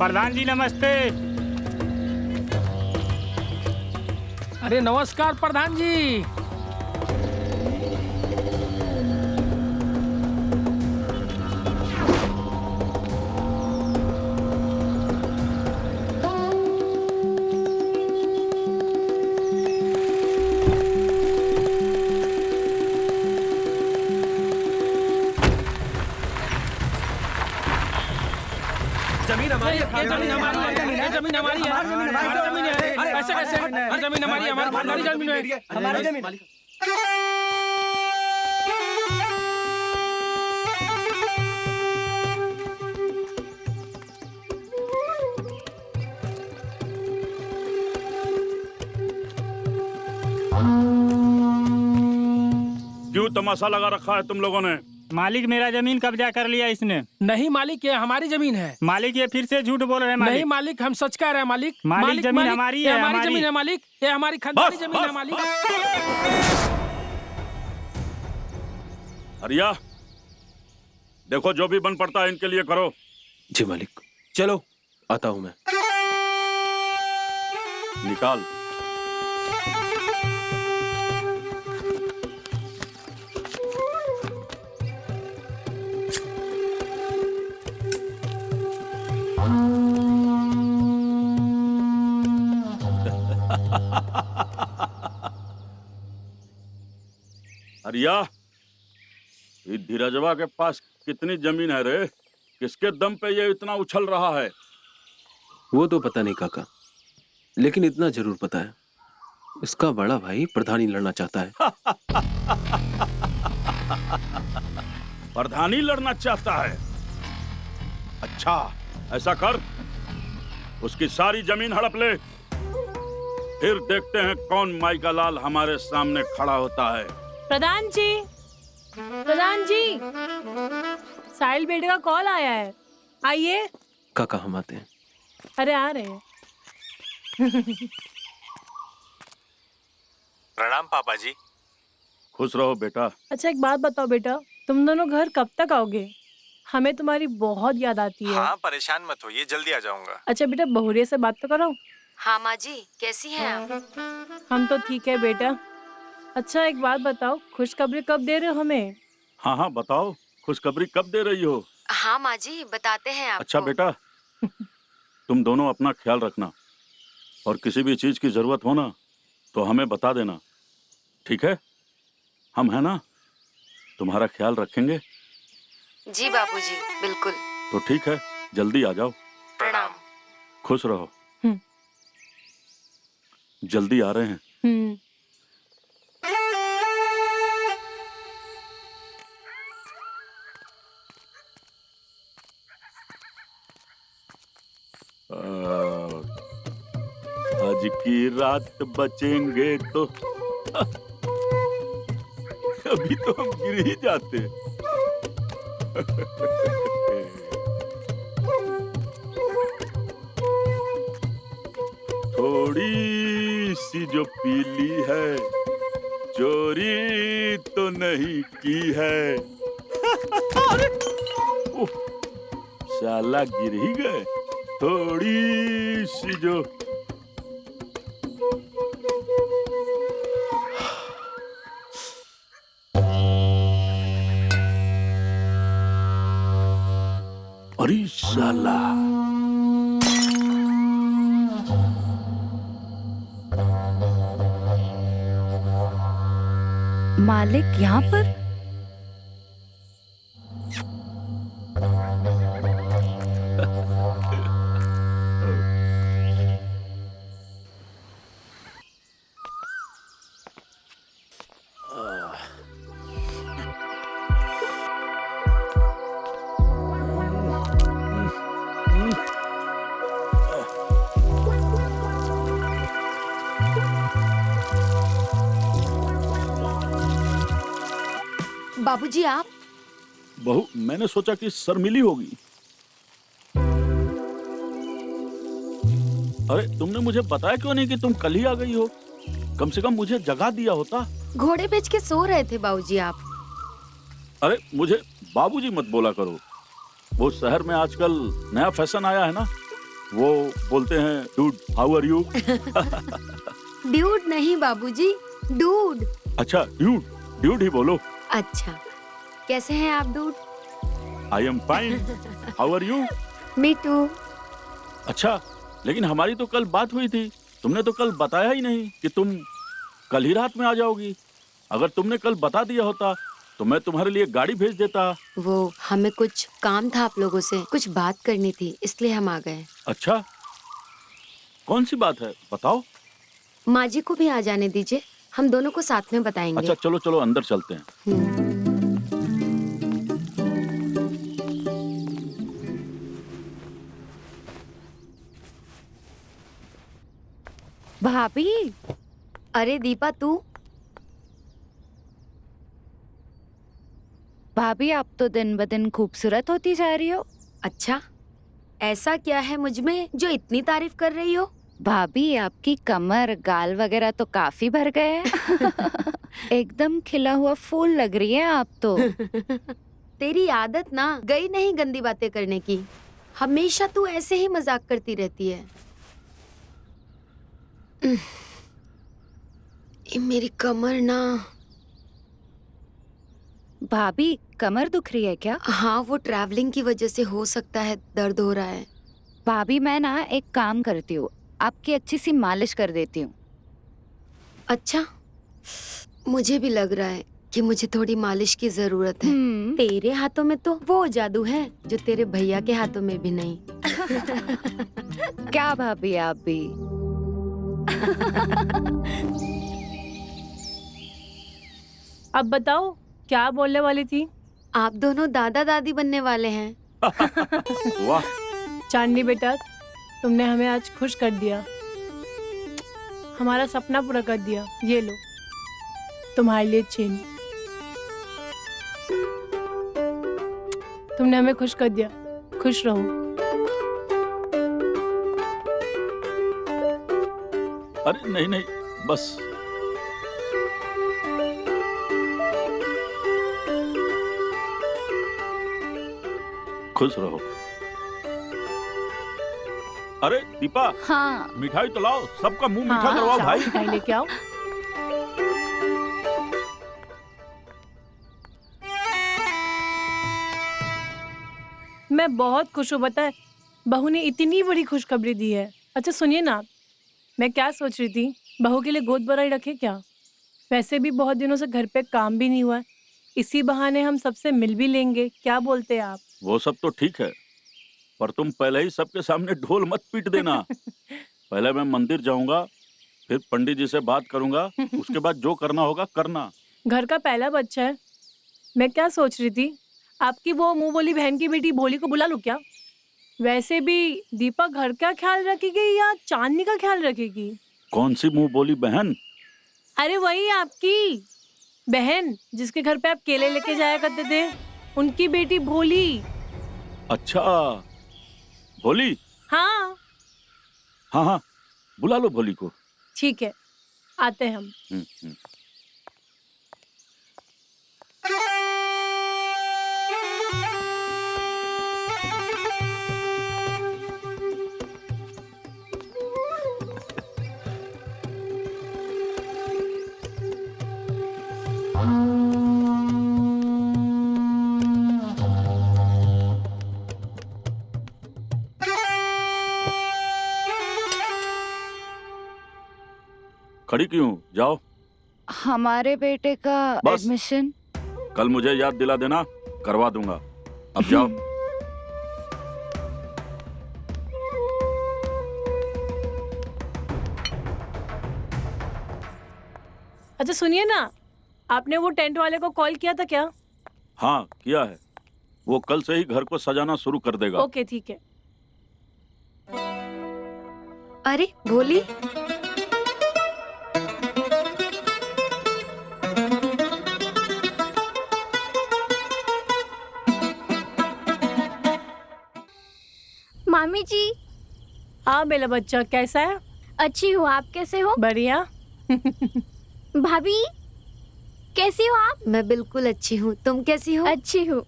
प्रधान जी नमस्ते। अरे नमस्कार प्रधान जी। जमीन हमारी है, जमीन हमारी है, जमीन हमारी है, हमारी जमीन है। ऐसे कैसे? हर जमीन हमारी है, हमारी जमीन है, हमारी जमीन। क्यों तमाशा लगा रखा है तुम लोगों ने? मालिक मेरा जमीन कब्जा कर लिया इसने। नहीं मालिक, ये हमारी जमीन है। मालिक ये फिर से झूठ बोल रहे हैं मालिक। नहीं मालिक, हम सच कह रहे हैं मालिक। मालिक जमीन हमारी है, हमारी हमारी। जमीन है मालिक, ये हमारी खानदानी जमीन है मालिक। हरिया, देखो जो भी बन पड़ता है इनके लिए करो। जी मालिक। चलो आता हूँ मैं। निकाल। हरिया, ये धीरजवा के पास कितनी जमीन है रे? किसके दम पे ये इतना उछल रहा है? वो तो पता नहीं काका, लेकिन इतना जरूर पता है, इसका बड़ा भाई प्रधानी लड़ना चाहता है। प्रधानी लड़ना चाहता है? अच्छा, ऐसा कर, उसकी सारी जमीन हड़प ले, फिर देखते हैं कौन माई का लाल हमारे सामने खड़ा होता है। प्रधान जी, प्रधान जी, साहिल बेटे का कॉल आया है, आइए। काका हम आते हैं। अरे आ रहे हैं। प्रणाम पापा जी। खुश रहो बेटा। अच्छा एक बात बताओ बेटा, तुम दोनों घर कब तक आओगे? हमें तुम्हारी बहुत याद आती है। हाँ परेशान मत होइए, जल्दी आ जाऊंगा। अच्छा बेटा, बहुरिया से बात तो करो। हाँ माँ जी, कैसी हैं आप? हम तो ठीक है बेटा। अच्छा एक बात बताओ, खुशखबरी कब दे रहे हो हमें? हाँ हाँ बताओ, खुशखबरी कब दे रही हो? हाँ माँ जी, बताते हैं आपको। अच्छा बेटा, तुम दोनों अपना ख्याल रखना, और किसी भी चीज की जरूरत हो ना तो हमें बता देना, ठीक है? हम है ना, तुम्हारा ख्याल रखेंगे। जी बाबूजी, बिल्कुल। तो ठीक है, जल्दी आ जाओ। प्रणाम। खुश रहो। जल्दी आ रहे हैं। आज की रात बचेंगे तो अभी तो हम गिर ही जाते। थोड़ी सी जो पीली है, चोरी तो नहीं की है। साला गिर ही गए। थोड़ी सी जो अरे साला, मालिक यहाँ पर? बाबूजी आप? बहू, मैंने सोचा कि शर्मिली होगी। अरे तुमने मुझे बताया क्यों नहीं कि तुम कल ही आ गई हो? कम से कम मुझे जगा दिया होता। घोड़े बेच के सो रहे थे बाबूजी आप। अरे मुझे बाबूजी मत बोला करो, वो शहर में आजकल नया फैशन आया है ना, वो बोलते हैं dude, how are you? Dude नहीं बाबूजी, डूड। अच्छा ड्यूड, ड्यूड ही बोलो। अच्छा, कैसे हैं आप dude? I am fine, how are you? Me too. अच्छा, लेकिन हमारी तो कल बात हुई थी, तुमने तो कल बताया ही नहीं कि तुम कल ही रात में आ जाओगी। अगर तुमने कल बता दिया होता तो मैं तुम्हारे लिए गाड़ी भेज देता। वो हमें कुछ काम था, आप लोगों से कुछ बात करनी थी, इसलिए हम आ गए। अच्छा, कौन सी बात है बताओ? माँ जी को भी आ जाने दीजिए, हम दोनों को साथ में बताएंगे। अच्छा चलो चलो अंदर चलते हैं। भाभी, अरे दीपा तू? भाभी आप तो दिन ब दिन खूबसूरत होती जा रही हो। अच्छा, ऐसा क्या है मुझ में जो इतनी तारीफ कर रही हो? भाभी आपकी कमर गाल वगैरह तो काफी भर गए हैं। एकदम खिला हुआ फूल लग रही है आप तो। तेरी आदत ना गई नहीं गंदी बातें करने की, हमेशा तू ऐसे ही मजाक करती रहती है। ये मेरी कमर ना। भाभी कमर दुख रही है क्या? हाँ, वो ट्रैवलिंग की वजह से हो सकता है, दर्द हो रहा है। भाभी मैं ना एक काम करती हूँ, आपकी अच्छी सी मालिश कर देती हूँ। अच्छा, मुझे भी लग रहा है कि मुझे थोड़ी मालिश की जरूरत है। तेरे हाथों में तो वो जादू है जो तेरे भैया के हाथों में भी नहीं। क्या भाभी आप भी। अब बताओ क्या बोलने वाली थी? आप दोनों दादा दादी बनने वाले हैं। वाह, चांदनी बेटा, तुमने हमें आज खुश कर दिया, हमारा सपना पूरा कर दिया। ये लो तुम्हारे लिए चेन। तुमने हमें खुश कर दिया, खुश रहो। अरे नहीं नहीं, बस खुश रहो। अरे दीपा, हाँ मिठाई तो लाओ, सबका मुंह मीठा हाँ, करवाओ जाओ, भाई। मिठाई लेके आओ। मैं बहुत खुश हूँ, पता है बहू ने इतनी बड़ी खुशखबरी दी है। अच्छा सुनिए ना, मैं क्या सोच रही थी, बहू के लिए गोद भराई रखे क्या? वैसे भी बहुत दिनों से घर पे काम भी नहीं हुआ है, इसी बहाने हम सबसे मिल भी लेंगे। क्या बोलते हैं आप? वो सब तो ठीक है, पर तुम पहले ही सबके सामने ढोल मत पीट देना। पहले मैं मंदिर जाऊंगा, फिर पंडित जी से बात करूंगा, उसके बाद जो करना होगा करना। घर का पहला बच्चा है। मैं क्या सोच रही थी, आपकी वो मुंह बोली बहन की बेटी भोली को बुला लूं क्या? वैसे भी दीपा घर का ख्याल रखेगी या चांदनी का ख्याल रखेगी? कौन सी मुंह बोली बहन? अरे वही आपकी बहन जिसके घर पे आप केले लेके जाया करते थे, उनकी बेटी भोली। अच्छा भोली, हाँ हाँ हाँ बुला लो भोली को। ठीक है, आते हैं हम। हम्म। खड़ी क्यों, जाओ। हमारे बेटे का बस। एडमिशन कल मुझे याद दिला देना, करवा दूंगा। अब जाओ। अच्छा सुनिए ना, आपने वो टेंट वाले को कॉल किया था क्या? हाँ किया है, वो कल से ही घर को सजाना शुरू कर देगा। ओके ठीक है। अरे भोली, मामी जी। हाँ मेरा बच्चा, कैसा है? अच्छी हूँ, आप कैसे हो? बढ़िया। भाभी कैसी हो आप? मैं बिल्कुल अच्छी हूँ, तुम कैसी हो? अच्छी हूँ।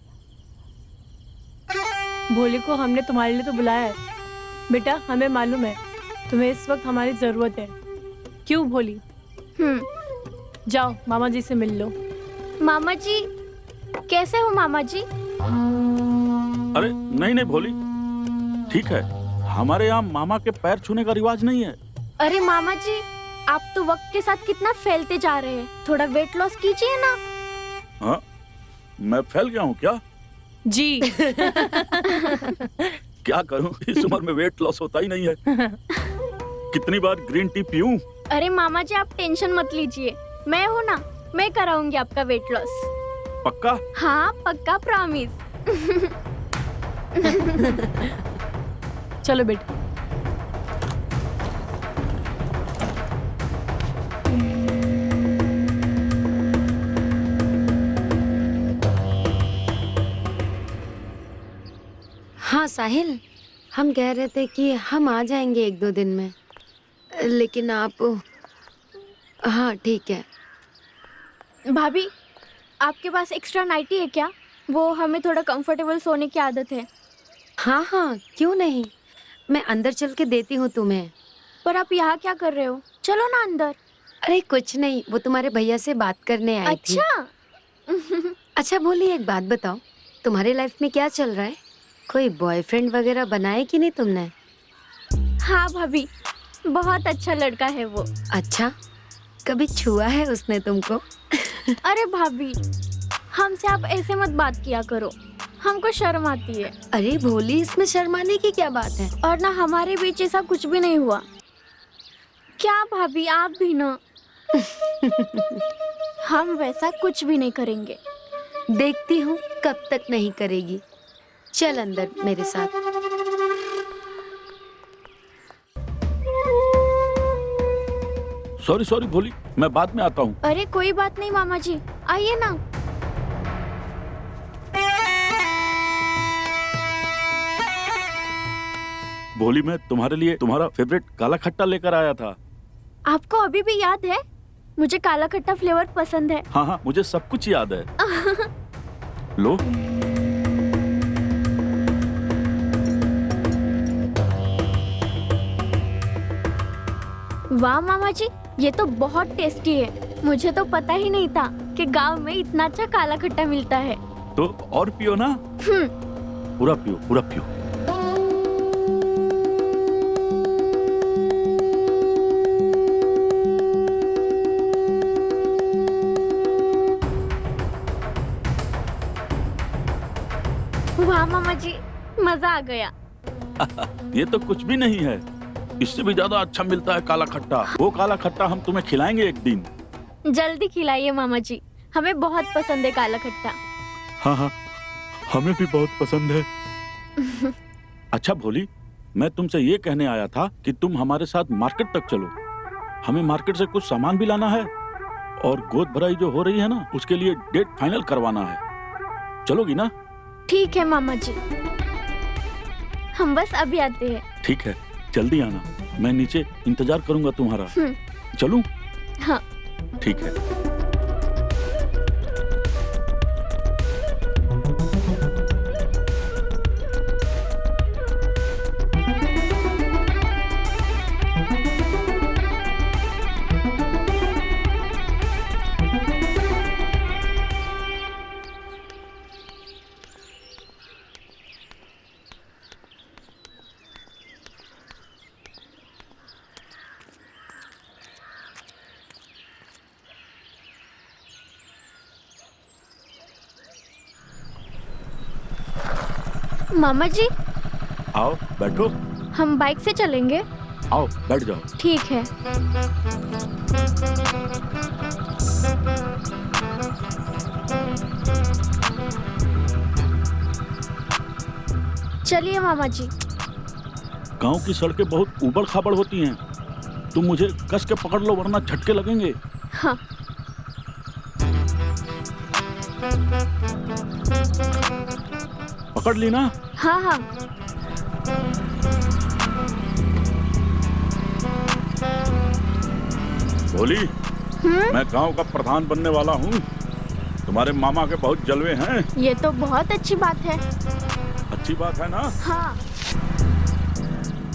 भोली को हमने तुम्हारे लिए तो बुलाया है, बेटा हमें मालूम है तुम्हें इस वक्त हमारी जरूरत है। क्यों भोली? जाओ मामा जी से मिल लो। मामा जी कैसे हो मामा जी? अरे नहीं नहीं भोली, ठीक है। हमारे यहाँ मामा के पैर छूने का रिवाज नहीं है। अरे मामा जी आप तो वक्त के साथ कितना फैलते जा रहे हैं, थोड़ा वेट लॉस कीजिए ना। हाँ, मैं फैल गया हूँ क्या? जी। क्या करूँ, इस उम्र में वेट लॉस होता ही नहीं है। कितनी बार ग्रीन टी पीऊं? अरे मामा जी आप टेंशन मत लीजिए, मैं हूँ ना, मैं कराऊंगी आपका वेट लॉस। पक्का? हाँ पक्का, प्रॉमिस। चलो बेटा। हाँ साहिल, हम कह रहे थे कि हम आ जाएंगे 1-2 दिन में, लेकिन आप। हाँ ठीक है। भाभी आपके पास एक्स्ट्रा नाइटी है क्या? वो हमें थोड़ा कंफर्टेबल सोने की आदत है। हाँ हाँ क्यों नहीं, मैं अंदर चल के देती हूँ तुम्हें। पर आप यहाँ क्या कर रहे हो? चलो ना अंदर। अरे कुछ नहीं, वो तुम्हारे भैया से बात करने आई थी। अच्छा। अच्छा भोली, एक बात बताओ, तुम्हारी लाइफ में क्या चल रहा है? कोई बॉयफ्रेंड वगैरह बनाए कि नहीं तुमने? हाँ भाभी, बहुत अच्छा लड़का है वो। अच्छा, कभी छुआ है उसने तुमको? अरे भाभी हमसे आप ऐसे मत बात किया करो, हमको शर्म आती है। अरे भोली, इसमें शर्माने की क्या बात है? और ना हमारे बीच ऐसा कुछ भी नहीं हुआ। क्या भाभी आप भी ना। हम वैसा कुछ भी नहीं करेंगे। देखती हूँ कब तक नहीं करेगी। चल अंदर मेरे साथ। सॉरी सॉरी भोली, मैं बाद में आता हूँ। अरे कोई बात नहीं मामा जी, आइए ना। भोली, मैं तुम्हारे लिए तुम्हारा फेवरेट काला खट्टा लेकर आया था। आपको अभी भी याद है? मुझे काला खट्टा फ्लेवर पसंद है। हाँ हाँ, मुझे सब कुछ याद है। लो। वाह मामा जी, ये तो बहुत टेस्टी है। मुझे तो पता ही नहीं था कि गांव में इतना अच्छा काला खट्टा मिलता है। तो और पियो ना। पूरा पियो, पूरा पियो। वाह मामा जी, मजा आ गया। ये तो कुछ भी नहीं है, इससे भी ज्यादा अच्छा मिलता है काला खट्टा। वो काला खट्टा हम तुम्हें खिलाएंगे एक दिन। जल्दी खिलाइए मामा जी, हमें बहुत पसंद है काला खट्टा। हाँ हाँ, हमें भी बहुत पसंद है। अच्छा भोली, मैं तुमसे ये कहने आया था कि तुम हमारे साथ मार्केट तक चलो। हमें मार्केट से कुछ सामान भी लाना है और गोद भराई जो हो रही है ना, उसके लिए डेट फाइनल करवाना है। चलोगी ना? ठीक है मामा जी, हम बस अभी आते हैं। ठीक है, जल्दी आना, मैं नीचे इंतजार करूंगा तुम्हारा। चलूं? हाँ ठीक है। मामा जी, आओ बैठो। हम बाइक से चलेंगे। आओ बैठ जाओ। ठीक है। चलिए मामा जी। गांव की सड़कें बहुत ऊबड़ खाबड़ होती हैं, तुम मुझे कस के पकड़ लो वरना झटके लगेंगे। हाँ। पकड़ ली ना? हाँ हाँ। बोली, मैं गांव का प्रधान बनने वाला हूँ। तुम्हारे मामा के बहुत जलवे हैं। ये तो बहुत अच्छी बात है। अच्छी बात है ना? हाँ।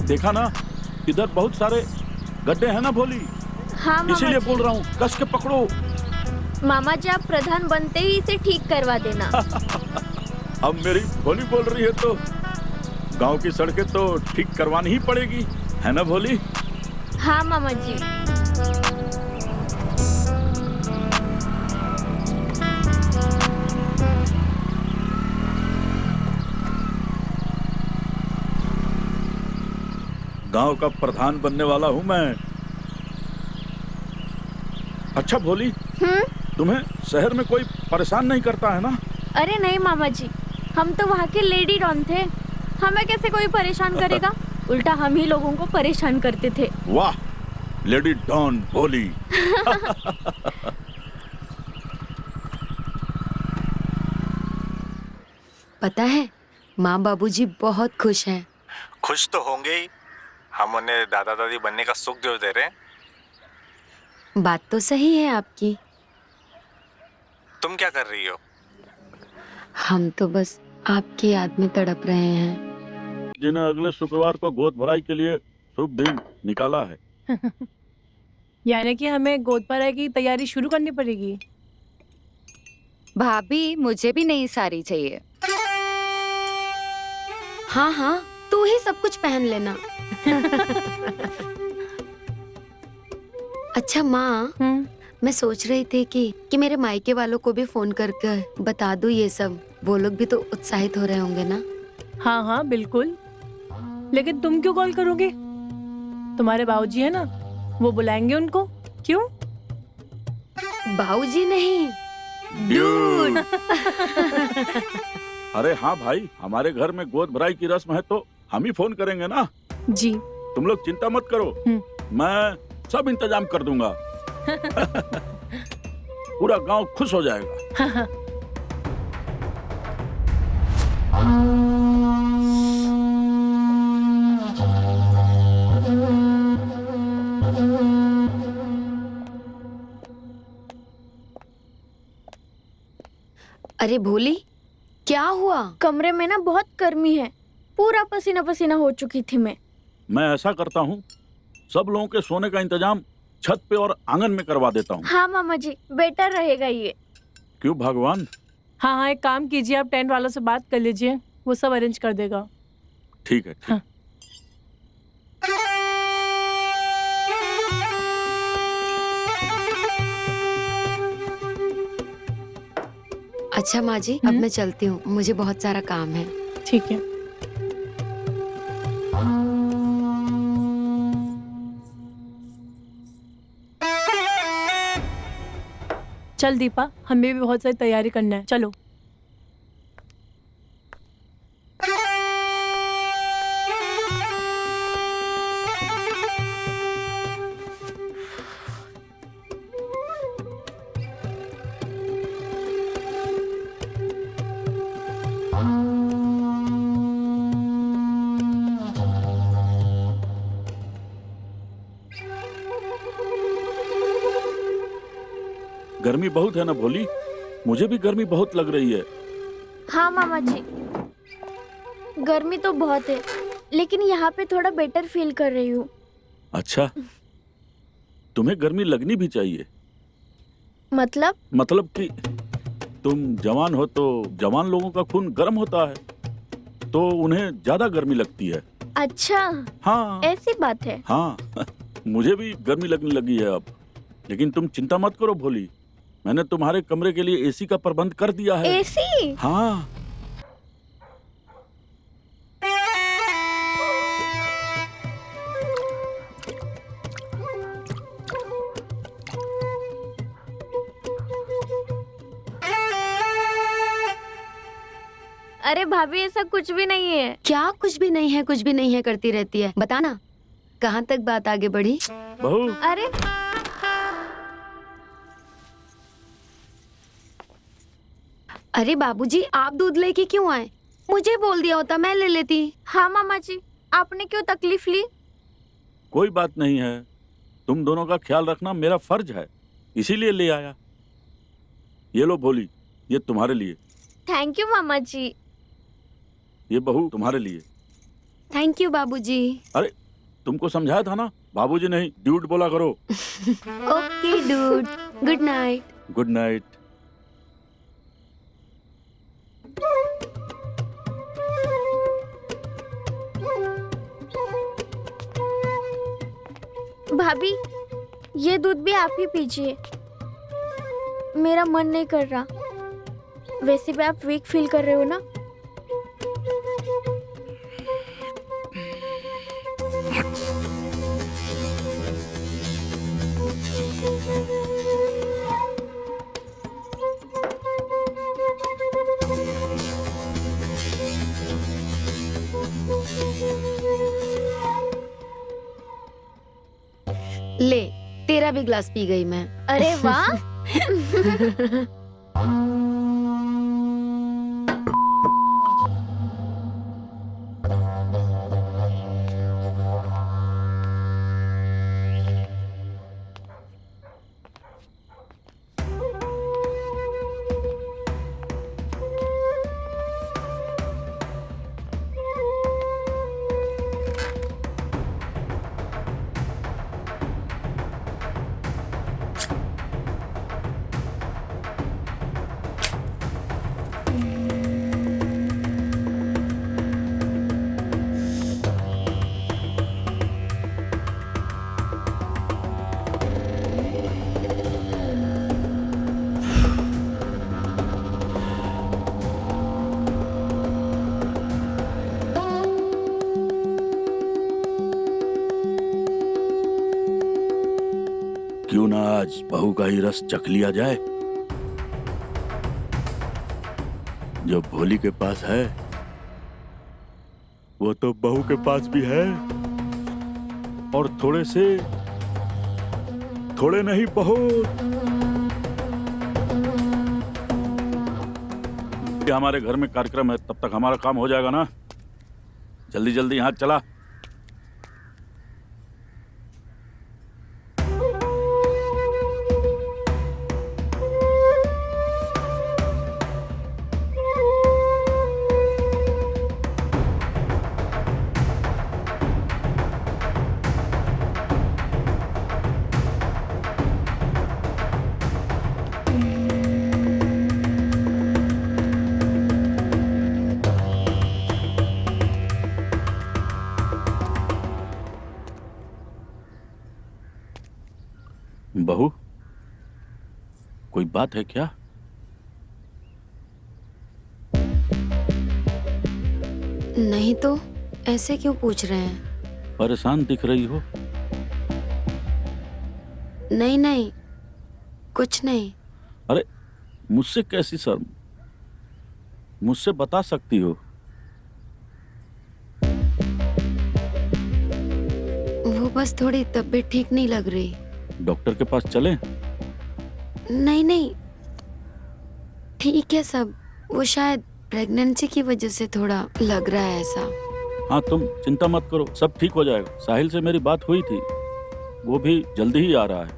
देखा ना, इधर बहुत सारे गड्ढे हैं ना भोली, हाँ मामा इसीलिए जी। बोल रहा हूँ कस के पकड़ो। मामा जी आप प्रधान बनते ही इसे ठीक करवा देना। अब मेरी भोली बोल रही है तो गांव की सड़कें तो ठीक करवानी ही पड़ेगी, है ना भोली? हाँ मामा जी। गांव का प्रधान बनने वाला हूं मैं। अच्छा भोली, तुम्हें शहर में कोई परेशान नहीं करता है ना? अरे नहीं मामा जी, हम तो वहाँ के लेडी डॉन थे, हमें कैसे कोई परेशान करेगा? उल्टा हम ही लोगों को परेशान करते थे। वाह, लेडी डॉन भोली। पता है माँ बाबूजी बहुत खुश हैं। खुश तो होंगे ही, हम उन्हें दादा दादी बनने का सुख जो दे रहे हैं। बात तो सही है आपकी। तुम क्या कर रही हो? हम तो बस आपकी याद में तड़प रहे हैं। जिन्हें अगले शुक्रवार को गोद भराई के लिए शुभ दिन निकाला है। यानी कि हमें गोद भराई की तैयारी शुरू करनी पड़ेगी। भाभी मुझे भी नई साड़ी चाहिए। हाँ हाँ, तू ही सब कुछ पहन लेना। अच्छा माँ, मैं सोच रही थी कि मेरे मायके वालों को भी फोन करके बता दूँ ये सब। वो लोग भी तो उत्साहित हो रहे होंगे ना। हाँ हाँ बिल्कुल, लेकिन तुम क्यों कॉल करोगे? तुम्हारे बाबूजी है ना, वो बुलाएंगे उनको। क्यों? बाबूजी नहीं, डूड। अरे हाँ भाई, हमारे घर में गोद भराई की रस्म है तो हम ही फोन करेंगे ना। जी। तुम लोग चिंता मत करो, मैं सब इंतजाम कर दूंगा। पूरा गांव खुश हो जाएगा। अरे भोली, क्या हुआ? कमरे में ना बहुत गर्मी है, पूरा पसीना पसीना हो चुकी थी मैं। ऐसा करता हूँ, सब लोगों के सोने का इंतजाम छत पे और आंगन में करवा देता हूँ। हाँ मामा जी, बेटर रहेगा ये। क्यों भगवान? हाँ हाँ, एक काम कीजिए, आप टेंट वालों से बात कर लीजिए, वो सब अरेंज कर देगा। ठीक है, ठीक। हाँ। अच्छा माँ जी, अब मैं चलती हूँ, मुझे बहुत सारा काम है। ठीक है। चल दीपा, हमें भी बहुत सारी तैयारी करना है, चलो। गर्मी बहुत है ना भोली? मुझे भी गर्मी बहुत लग रही है। हाँ मामा जी, गर्मी तो बहुत है, लेकिन यहाँ पे थोड़ा बेटर फील कर रही हूँ। अच्छा, तुम्हें गर्मी लगनी भी चाहिए। मतलब कि तुम जवान हो तो जवान लोगों का खून गर्म होता है, तो उन्हें ज्यादा गर्मी लगती है। अच्छा, हाँ ऐसी बात है। हाँ। मुझे भी गर्मी लगने लगी है अब, लेकिन तुम चिंता मत करो भोली, मैंने तुम्हारे कमरे के लिए एसी का प्रबंध कर दिया है। एसी? हाँ। अरे भाभी, ऐसा कुछ भी नहीं है। क्या कुछ भी नहीं है? कुछ भी नहीं है करती रहती है। बताना, कहाँ तक बात आगे बढ़ी? बहू। अरे अरे बाबूजी, आप दूध लेके क्यों आए? मुझे बोल दिया होता, मैं ले लेती। हाँ मामा जी, आपने क्यों तकलीफ ली? कोई बात नहीं है, तुम दोनों का ख्याल रखना मेरा फर्ज है, इसीलिए ले आया। ये लो भोली, ये तुम्हारे लिए। थैंक यू मामा जी। ये बहू तुम्हारे लिए। थैंक यू बाबूजी। अरे तुमको समझाया था ना, बाबूजी नहीं ड्यूड बोला करो। Okay dude, good night. Good night. भाभी, ये दूध भी आप ही पीजिए, मेरा मन नहीं कर रहा। वैसे भी आप वीक फील कर रहे हो ना। ले, तेरा भी ग्लास पी गई मैं। अरे वाह। क्यों ना आज बहू का ही रस चख लिया जाए। जो भोली के पास है वो तो बहू के पास भी है, और थोड़े नहीं बहुत। ये हमारे घर में कार्यक्रम है, तब तक हमारा काम हो जाएगा ना। जल्दी जल्दी हाथ चला। बहू, कोई बात है क्या? नहीं तो ऐसे क्यों पूछ रहे हैं? परेशान दिख रही हो। नहीं नहीं, कुछ नहीं। अरे मुझसे कैसी शर्म? मुझसे बता सकती हो। वो बस थोड़ी तबीयत ठीक नहीं लग रही। डॉक्टर के पास चलें? नहीं नहीं, ठीक है सब। वो शायद प्रेगनेंसी की वजह से थोड़ा लग रहा है ऐसा। हाँ तुम चिंता मत करो, सब ठीक हो जाएगा। साहिल से मेरी बात हुई थी, वो भी जल्दी ही आ रहा है।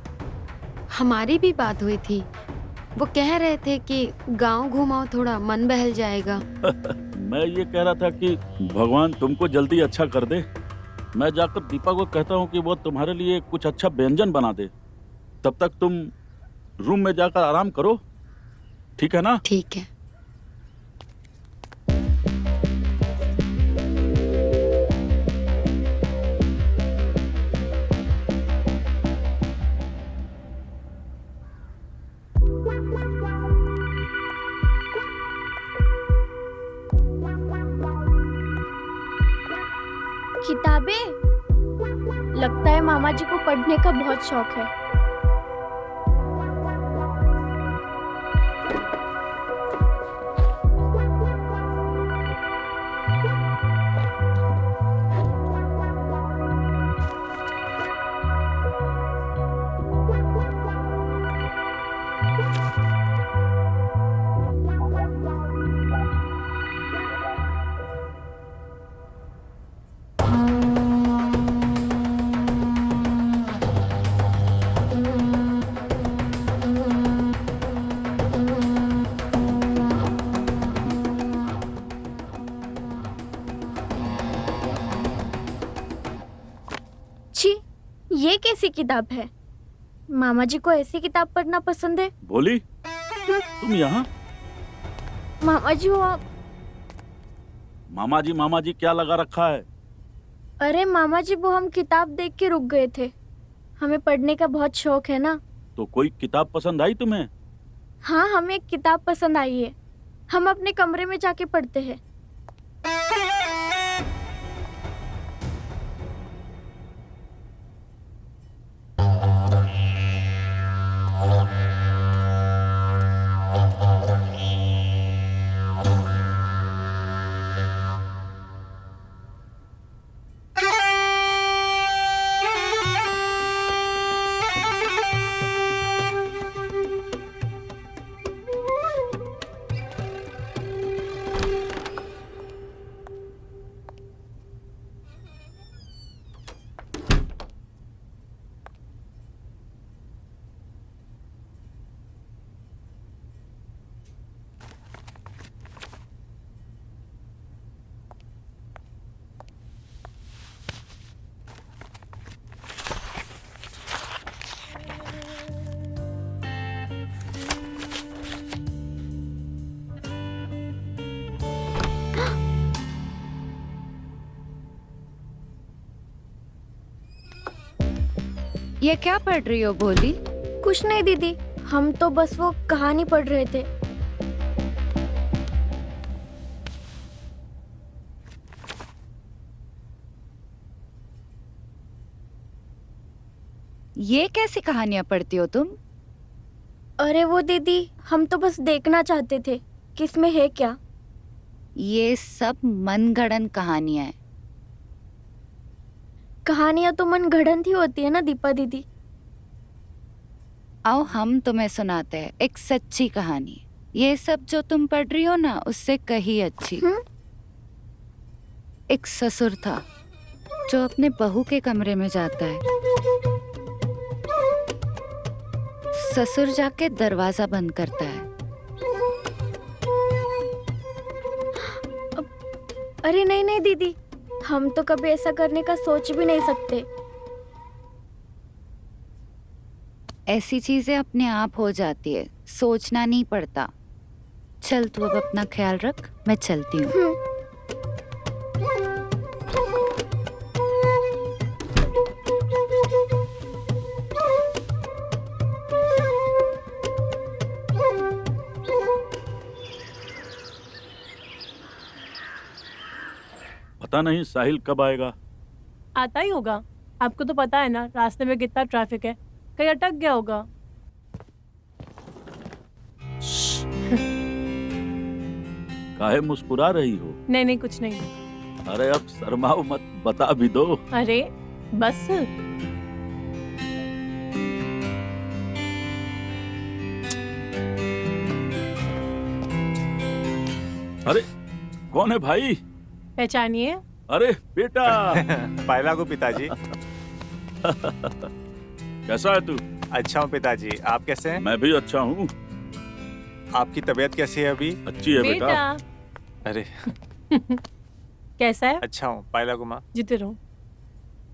हमारी भी बात हुई थी, वो कह रहे थे कि गांव घुमाओ, थोड़ा मन बहल जाएगा। मैं ये कह रहा था कि भगवान तुमको जल्दी अच्छा कर दे। मैं जाकर दीपा को कहता हूँ कि वो तुम्हारे लिए कुछ अच्छा व्यंजन बना दे। तब तक तुम रूम में जाकर आराम करो, ठीक है ना? ठीक है। किताबें? लगता है मामा जी को पढ़ने का बहुत शौक है। ये कैसी किताब है? मामा जी को ऐसी किताब पढ़ना पसंद है। भोली, तुम यहाँ? मामा जी वो मामा जी क्या लगा रखा है? अरे मामा जी वो हम किताब देख के रुक गए थे। हमें पढ़ने का बहुत शौक है ना। तो कोई किताब पसंद आई तुम्हें? हाँ, हमें एक किताब पसंद आई है। हम अपने कमरे में जाके पढ़ते हैं। ये क्या पढ़ रही हो भोली? कुछ नहीं दीदी, हम तो बस वो कहानी पढ़ रहे थे। ये कैसी कहानियां पढ़ती हो तुम? अरे वो दीदी, हम तो बस देखना चाहते थे कि इसमें है क्या। ये सब मनगढ़ंत कहानियां हैं। कहानियां तो मन गढ़ंत ही होती है ना दीपा दीदी। आओ हम तुम्हें सुनाते हैं एक सच्ची कहानी। ये सब जो तुम पढ़ रही हो ना, उससे कहीं अच्छी। एक ससुर था जो अपने बहू के कमरे में जाता है। ससुर जाके दरवाजा बंद करता है। अरे नहीं नहीं दीदी, हम तो कभी ऐसा करने का सोच भी नहीं सकते। ऐसी चीजें अपने आप हो जाती है, सोचना नहीं पड़ता। चल तू अब अपना ख्याल रख, मैं चलती हूँ। पता नहीं साहिल कब आएगा। आता ही होगा, आपको तो पता है ना रास्ते में कितना ट्रैफिक है, कहीं अटक गया होगा। काहे मुस्कुरा रही हो? नहीं नहीं कुछ नहीं। अरे अब शर्माओ मत, बता भी दो। अरे बस। अरे कौन है भाई? पहचानिए। अरे बेटा। पायला को पिताजी। कैसा है तू? अच्छा हूँ पिताजी, आप कैसे हैं? मैं भी अच्छा हूँ। आपकी तबीयत कैसी है अभी? अच्छी है बेटा। अरे कैसा है? अच्छा हूँ पायला को माँ। जीते रहो।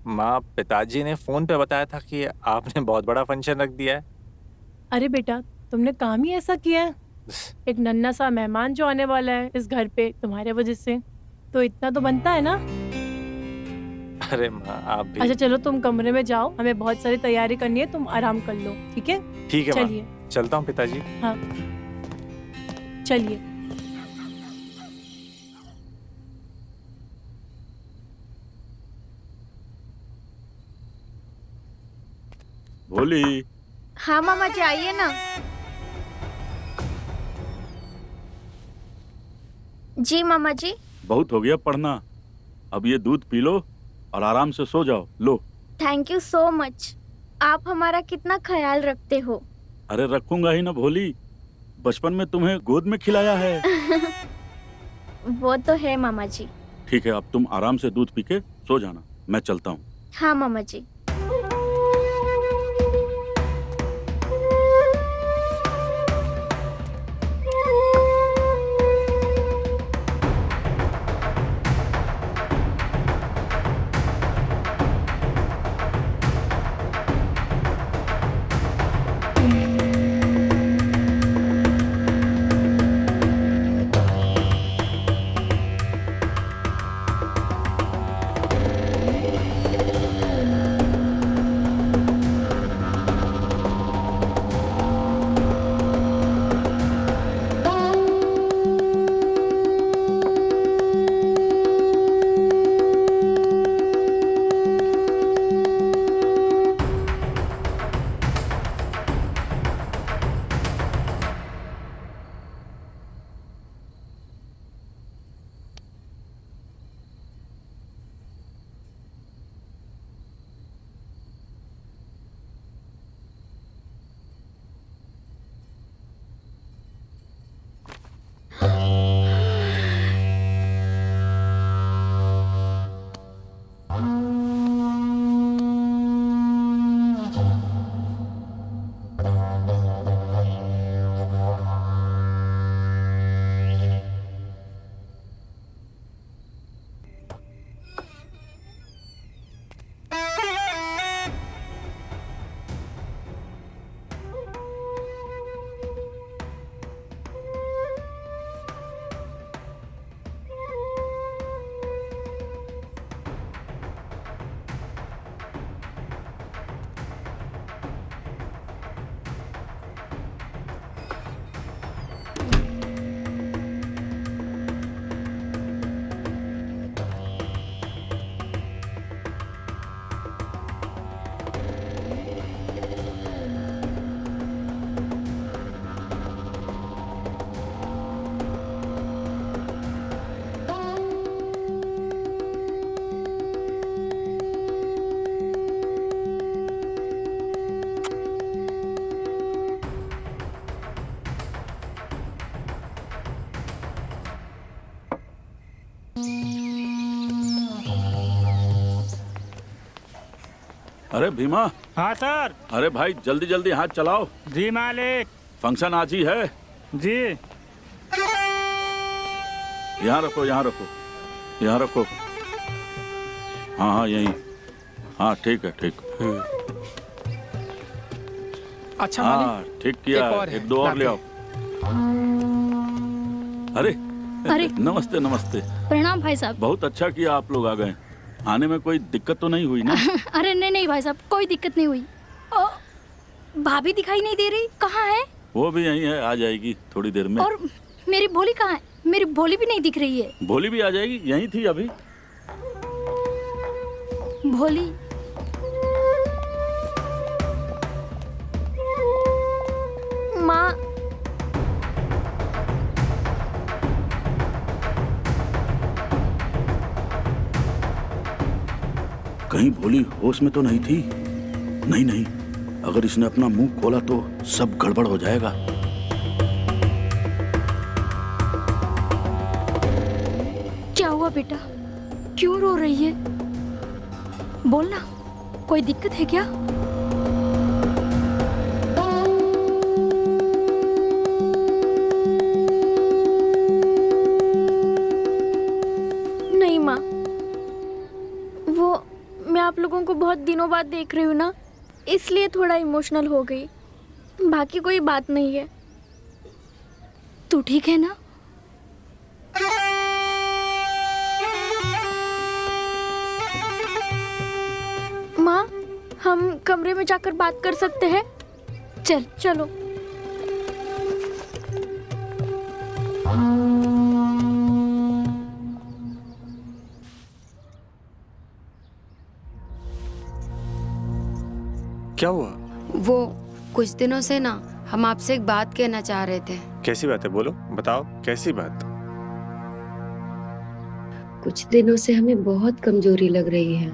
माँ, पिताजी ने फोन पे बताया था कि आपने बहुत बड़ा फंक्शन रख दिया है। अरे बेटा, तुमने काम ही ऐसा किया है। एक नन्हा सा मेहमान जो आने वाला है इस घर पे तुम्हारे वजह से, तो इतना तो बनता है ना। अरे माँ आप भी। अच्छा चलो तुम कमरे में जाओ, हमें बहुत सारी तैयारी करनी है, तुम आराम कर लो। ठीक है? ठीक है चलिए। माँ, चलता हूँ पिताजी। हाँ चलिए। भोली। हाँ मामा जी आइए ना। जी मामा जी। बहुत हो गया पढ़ना, अब ये दूध पी लो और आराम से सो जाओ। लो। थैंक यू सो मच, आप हमारा कितना ख्याल रखते हो। अरे रखूंगा ही ना भोली, बचपन में तुम्हें गोद में खिलाया है। वो तो है मामा जी। ठीक है, अब तुम आराम से दूध पी के सो जाना, मैं चलता हूँ। हाँ मामा जी। अरे भीमा, हाँ सर। अरे भाई जल्दी जल्दी हाथ चलाओ, जी मालिक। फंक्शन आज ही है। जी। यहाँ रखो, यहाँ रखो, यहाँ रखो। हाँ हाँ यहीं। हाँ ठीक है, ठीक। अच्छा हाँ मालिक, ठीक किया, एक और है, एक दो और ले आओ। अरे अरे नमस्ते नमस्ते। प्रणाम भाई साहब। बहुत अच्छा किया आप लोग आ गए। आने में कोई दिक्कत तो नहीं हुई ना? अरे नहीं नहीं भाई साहब, कोई दिक्कत नहीं हुई। भाभी दिखाई नहीं दे रही, कहाँ है? वो भी यहीं है, आ जाएगी थोड़ी देर में। और मेरी भोली कहाँ है? मेरी भोली भी नहीं दिख रही है। भोली भी आ जाएगी, यहीं थी अभी। भोली माँ, कहीं भोली होश में तो नहीं थी? नहीं नहीं, अगर इसने अपना मुंह खोला तो सब गड़बड़ हो जाएगा। क्या हुआ बेटा, क्यों रो रही है? बोलना, कोई दिक्कत है क्या? नहीं माँ, वो मैं आप लोगों को बहुत दिनों बाद देख रही हूँ ना, इसलिए थोड़ा इमोशनल हो गई। बाकी कोई बात नहीं है। तू ठीक है ना? माँ, हम कमरे में जाकर बात कर सकते हैं? चल चलो। क्या हुआ? वो कुछ दिनों से ना हम आपसे एक बात कहना चाह रहे थे। कैसी बात है, बोलो, बताओ कैसी बात? कुछ दिनों से हमें बहुत कमजोरी लग रही है।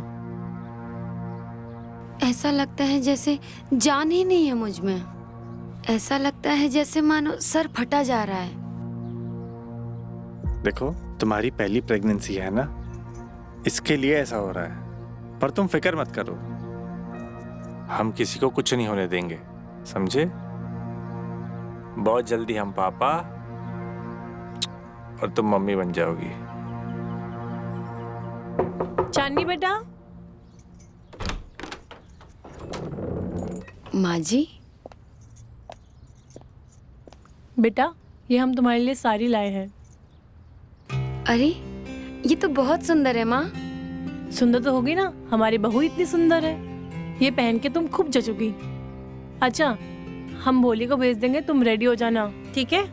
ऐसा लगता है जैसे जान ही नहीं है मुझ में। ऐसा लगता है जैसे मानो सर फटा जा रहा है। देखो, तुम्हारी पहली प्रेगनेंसी है ना, इसके लिए ऐसा हो रहा है। पर तुम फिक्र मत करो, हम किसी को कुछ नहीं होने देंगे, समझे? बहुत जल्दी हम पापा और तुम मम्मी बन जाओगी। चांदनी बेटा। माँ जी। बेटा, ये हम तुम्हारे लिए साड़ी लाए हैं। अरे ये तो बहुत सुंदर है माँ। सुंदर तो होगी ना, हमारी बहू इतनी सुंदर है। ये पहन के तुम खूब जचोगी। अच्छा, हम भोली को भेज देंगे, तुम रेडी हो जाना, ठीक है?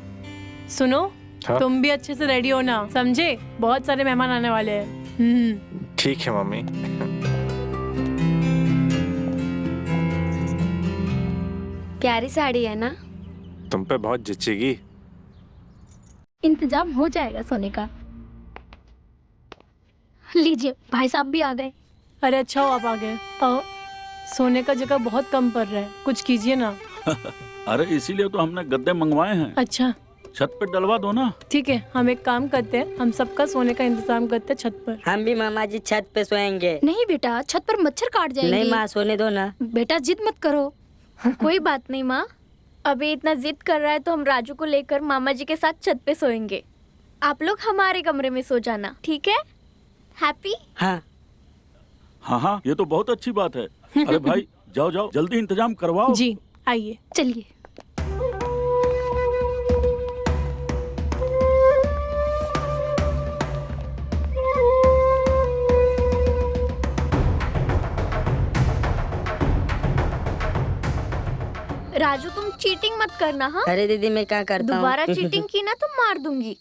सुनो, हाँ? तुम भी अच्छे से रेडी होना, समझे? बहुत सारे मेहमान आने वाले हैं। ठीक है मम्मी। प्यारी साड़ी है ना? तुम पे बहुत जचेगी। इंतजाम हो जाएगा सोने का। लीजिए, भाई साहब भी आ गए। अरे अच्छा हो आप आ गए। सोने का जगह बहुत कम पड़ रहा है, कुछ कीजिए ना। अरे इसीलिए तो हमने गद्दे मंगवाए हैं। अच्छा छत पे डलवा दो ना। ठीक है, हम एक काम करते हैं, हम सबका सोने का इंतजाम करते हैं छत पर। हम भी मामा जी छत पे सोएंगे। नहीं बेटा, छत पर मच्छर काट जाएंगे। नहीं माँ, सोने दो ना। बेटा जिद मत करो। कोई बात नहीं माँ, अभी इतना जिद कर रहा है तो हम राजू को लेकर मामा जी के साथ छत पे सोएंगे। आप लोग हमारे कमरे में सो जाना, ठीक है? हैप्पी? हाँ हाँ हाँ, ये तो बहुत अच्छी बात है। अरे भाई जाओ जाओ, जल्दी इंतजाम करवाओ। जी आइए। चलिए। राजू तुम चीटिंग मत करना। हाँ, अरे दीदी मैं क्या करता हूँ? दोबारा चीटिंग की ना तो मार दूंगी।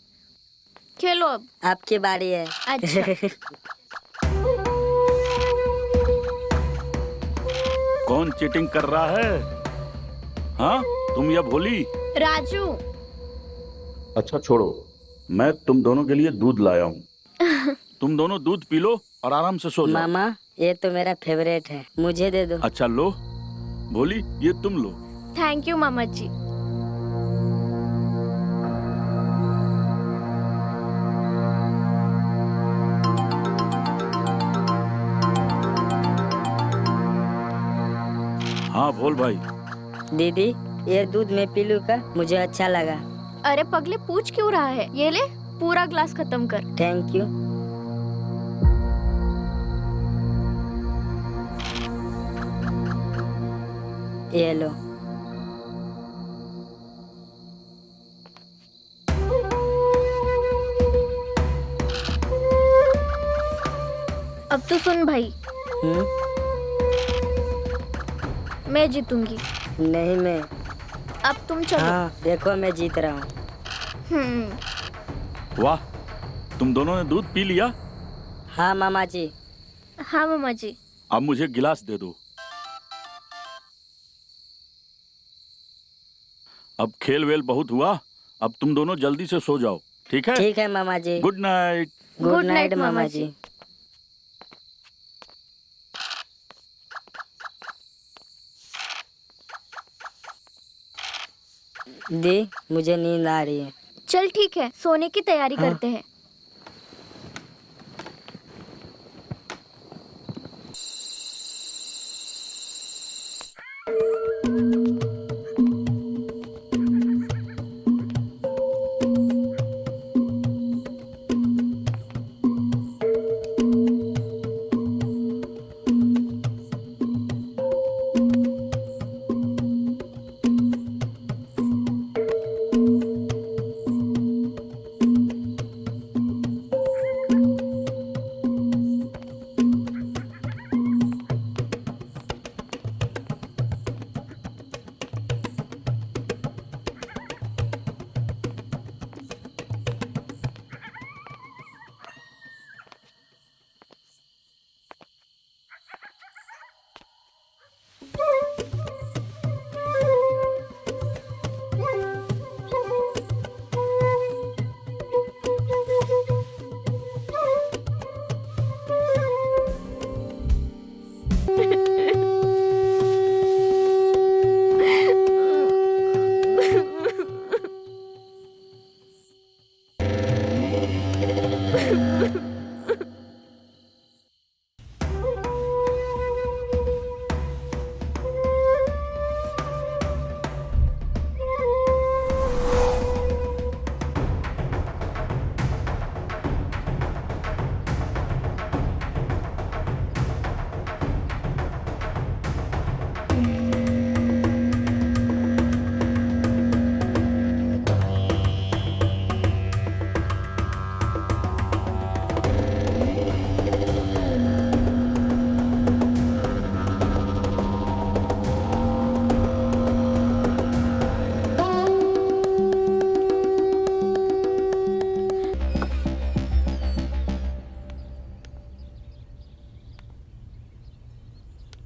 खेलो अब। आपकी बारी है। अच्छा। कौन चीटिंग कर रहा है? हाँ, तुम या भोली? राजू। अच्छा छोड़ो, मैं तुम दोनों के लिए दूध लाया हूँ। तुम दोनों दूध पी लो और आराम से सो जाओ। मामा ये तो मेरा फेवरेट है, मुझे दे दो। अच्छा लो, भोली ये तुम लो। थैंक यू मामा जी। हाँ बोल भाई। दीदी ये दूध मैं पी लूं का? मुझे अच्छा लगा। अरे पगले पूछ क्यों रहा है? ये ले पूरा ग्लास खत्म कर। Thank you. ये लो। अब तो सुन भाई, मैं जीतूंगी। नहीं मैं। अब तुम चलो। हाँ देखो मैं जीत रहा हूँ। वाह, तुम दोनों ने दूध पी लिया? हाँ मामा जी। हाँ मामा जी। अब मुझे गिलास दे दो। अब खेल वेल बहुत हुआ, अब तुम दोनों जल्दी से सो जाओ, ठीक है? ठीक है मामा जी। Good night. गुड नाइट मामा जी। दी मुझे नींद आ रही है। चल ठीक है, सोने की तैयारी करते हैं।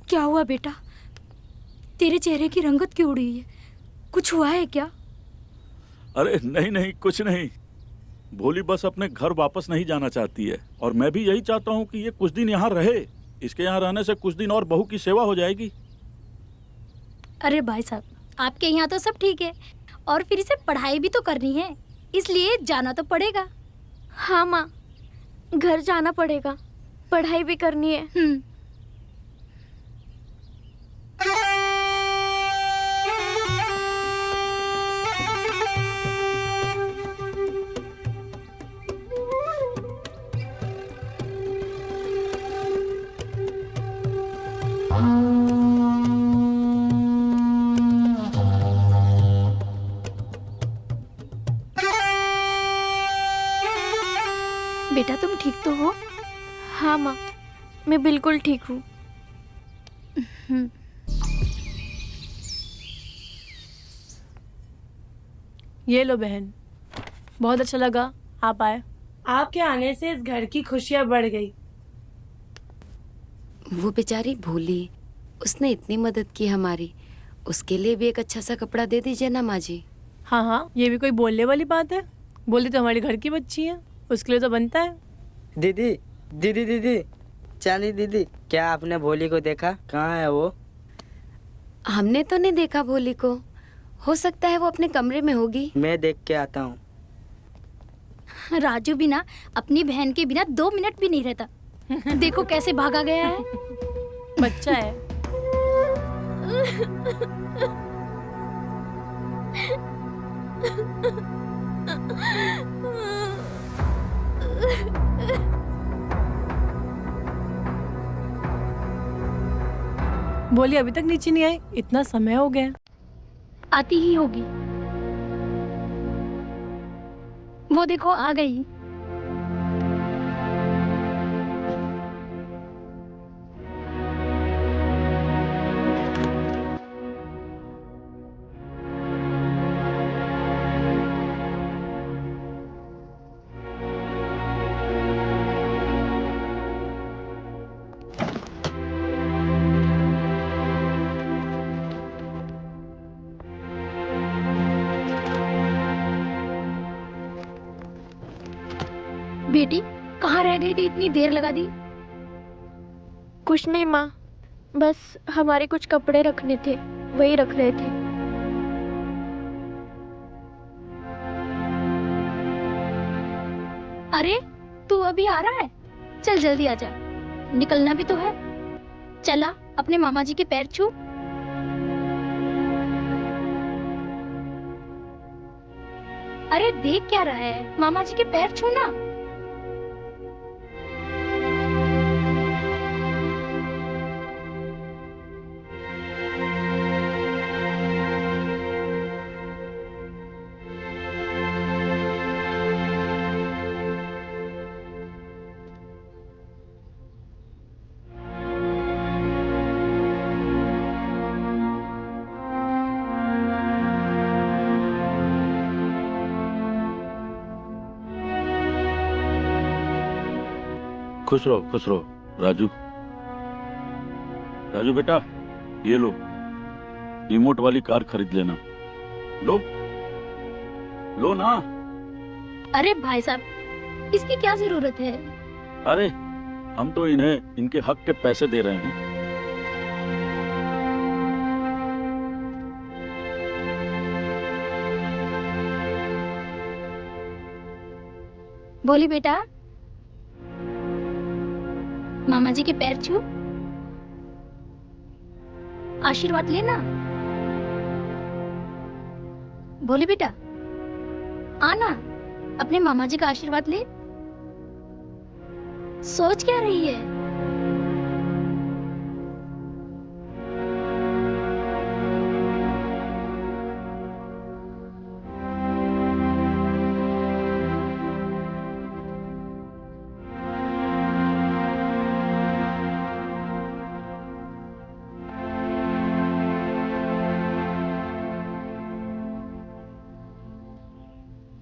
क्या हुआ बेटा? तेरे चेहरे की रंगत क्यों उड़ी है? कुछ हुआ है क्या? अरे नहीं नहीं, कुछ नहीं। भोली बस अपने घर वापस नहीं जाना चाहती है, और मैं भी यही चाहता हूँ कि ये कुछ दिन यहाँ रहे। इसके यहाँ रहने से कुछ दिन और बहू की सेवा हो जाएगी। अरे भाई साहब, आपके यहाँ तो सब ठीक है, और फिर इसे पढ़ाई भी तो करनी है, इसलिए जाना तो पड़ेगा। हाँ माँ, घर जाना पड़ेगा, पढ़ाई भी करनी है। बेटा तुम ठीक तो हो? हाँ माँ, मैं बिल्कुल ठीक हूँ। ये लो बहन, बहुत अच्छा लगा आप आए। आपके आने से इस घर की खुशियाँ बढ़ गई। वो बेचारी भोली, उसने इतनी मदद की हमारी, उसके लिए भी एक अच्छा सा कपड़ा दे दीजिए ना माँ जी। हाँ हाँ, ये भी कोई बोलने वाली बात है? बोली तो हमारे घर की बच्ची है, उसके लिए तो बनता है। दीदी दीदी दीदी, चांदी दीदी, क्या आपने भोली को देखा? कहाँ है वो? हमने तो नहीं देखा भोली को, हो सकता है वो अपने कमरे में होगी। मैं देख के आता हूँ। राजू भी ना अपनी बहन के बिना 2 मिनट भी नहीं रहता। देखो कैसे भागा गया है। बच्चा है। बोली अभी तक नीचे नहीं आई, इतना समय हो गया। आती ही होगी, वो देखो आ गई। बेटी कहाँ रह गई थी, इतनी देर लगा दी? कुछ नहीं माँ, बस हमारे कुछ कपड़े रखने थे, वही रख रहे थे। अरे तू अभी आ रहा है? चल जल्दी आजा, निकलना भी तो है। चला अपने मामा जी के पैर छू। अरे देख क्या रहा है, मामा जी के पैर छू ना। खुश रहो राजू। राजू बेटा, ये लो, रिमोट वाली कार खरीद लेना। लो ना। अरे भाई साहब, इसकी क्या जरूरत है? अरे हम तो इन्हें इनके हक के पैसे दे रहे हैं। बोली बेटा, मामा जी के पैर छू, आशीर्वाद लेना। बोली बेटा, आना, अपने मामा जी का आशीर्वाद ले। सोच क्या रही है?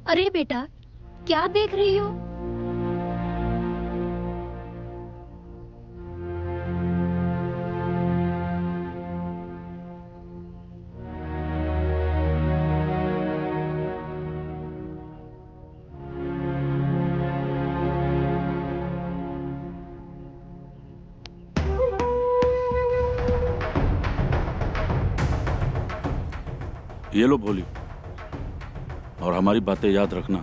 अरे बेटा, क्या देख रही हो? ये लो भोली, और हमारी बातें याद रखना।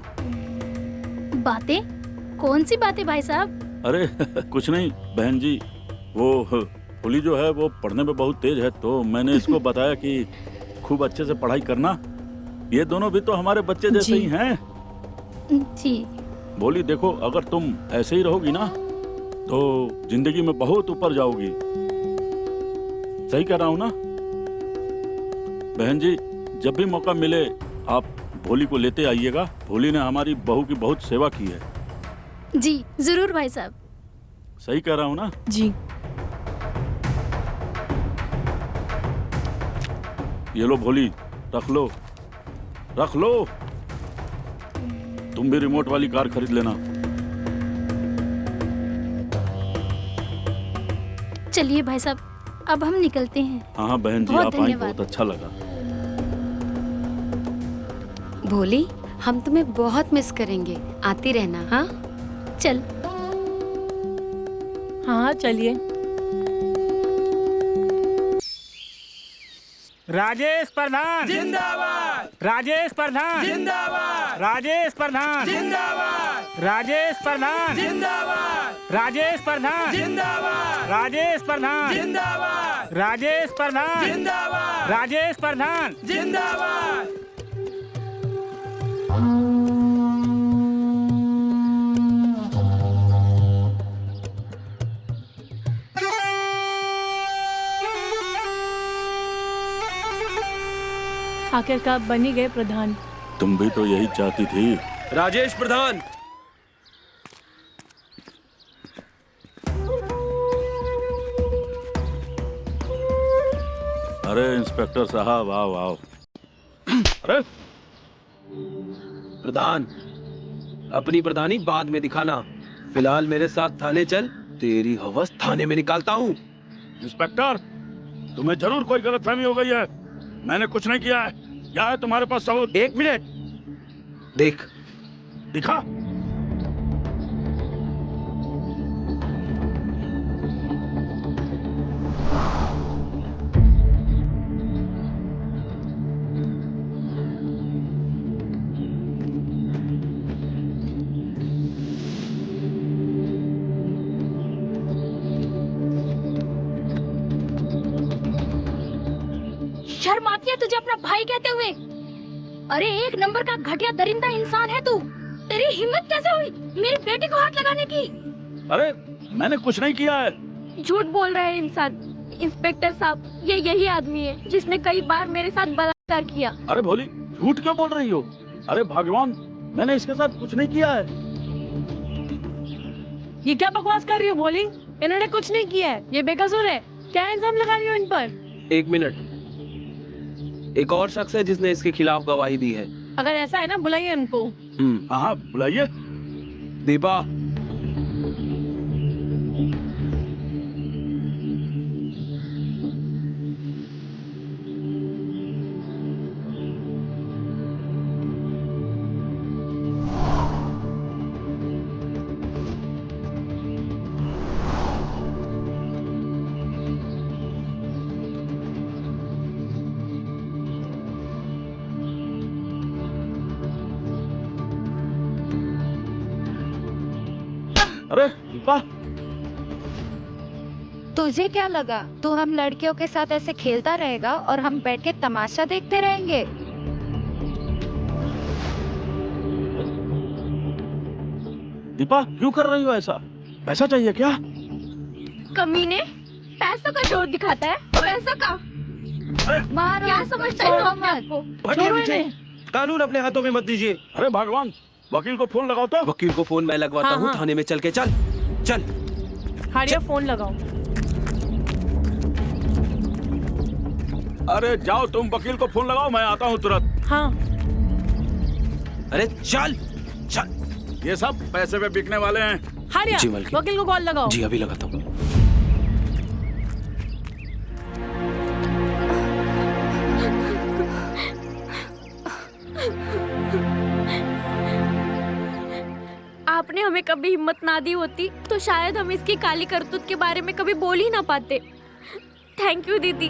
बातें? कौन सी बातें भाई साहब? अरे कुछ नहीं बहन जी, वो भोली जो है वो पढ़ने में बहुत तेज है, तो मैंने इसको बताया कि खूब अच्छे से पढ़ाई करना। ये दोनों भी तो हमारे बच्चे जैसे ही हैं। जी। भोली देखो, अगर तुम ऐसे ही रहोगी ना तो जिंदगी में बहुत ऊपर जाओगी। सही कह रहा हूँ ना बहन जी? जब भी मौका मिले आप भोली को लेते आइएगा। भोली ने हमारी बहू की बहुत सेवा की है। जी जरूर भाई साहब। सही कह रहा हूँ ना? जी। ये लो भोली, रख लो रख लो। तुम भी रिमोट वाली कार खरीद लेना। चलिए भाई साहब, अब हम निकलते हैं। हाँ बहन जी, आप आई बहुत अच्छा लगा। भोली, हम तुम्हें बहुत मिस करेंगे, आती रहना। हाँ चल। हाँ चलिए। राजेश प्रधान जिंदाबाद, राजेश प्रधान जिंदाबाद, राजेश प्रधान जिंदाबाद, राजेश प्रधान जिंदाबाद, राजेश प्रधान जिंदाबाद, राजेश प्रधान जिंदाबाद। राजेश प्रधान जिंदाबाद राजेश प्रधान जिंदाबाद। आखिरकार बन ही गए प्रधान। तुम भी तो यही चाहती थी। राजेश प्रधान। अरे इंस्पेक्टर साहब आओ आओ। अरे प्रधान, अपनी प्रधानी बाद में दिखाना, फिलहाल मेरे साथ थाने चल, तेरी हवस थाने में निकालता हूँ। इंस्पेक्टर, तुम्हें जरूर कोई गलतफहमी हो गई है। मैंने कुछ नहीं किया है। क्या है तुम्हारे पास सबूत? एक मिनट, देख। दिखा। शर्म आती है तुझे अपना भाई कहते हुए? अरे एक नंबर का घटिया दरिंदा इंसान है तू। तेरी हिम्मत कैसे हुई मेरी बेटी को हाथ लगाने की? अरे मैंने कुछ नहीं किया है। झूठ बोल रहे हैं इंसान। इंस्पेक्टर साहब, ये यही आदमी है जिसने कई बार मेरे साथ बलात्कार किया। अरे भोली, झूठ क्यों बोल रही हो? अरे भगवान, मैंने इसके साथ कुछ नहीं किया है। ये क्या बकवास कर रही हो बोली? इन्होंने कुछ नहीं किया है, ये बेकसूर है। क्या इल्जाम लगा रही हो इन पर? एक मिनट, एक और शख्स है जिसने इसके खिलाफ गवाही दी है। अगर ऐसा है ना, बुलाइए उनको। हाँ बुलाइए। दीपा। अरे दीपा, तुझे क्या लगा तू हम लड़कियों के साथ ऐसे खेलता रहेगा और हम बैठ के तमाशा देखते रहेंगे? दीपा क्यों कर रही हो ऐसा? पैसा चाहिए क्या? कमीने, पैसों का जोर दिखाता है। पैसा का मारो, क्या समझता है तुम अपने आप को? छोड़ो इन्हें। कानून अपने हाथों में मत दीजिए। अरे भगवान, वकील को फोन लगाओ तो। वकील को फोन मैं लगवाता हाँ, हूँ। हाँ। थाने में चल के चल चल। हारिया फोन लगाओ। अरे जाओ तुम, वकील को फोन लगाओ, मैं आता हूँ तुरंत। हाँ। अरे चल चल। ये सब पैसे पे बिकने वाले हैं। हारिया, जी मालकिन। वकील को कॉल लगाओ। जी अभी लगाता हूँ। आपने हमें कभी हिम्मत ना दी होती तो शायद हम इसकी काली करतूत के बारे में कभी बोल ही ना पाते। थैंक यू दीदी।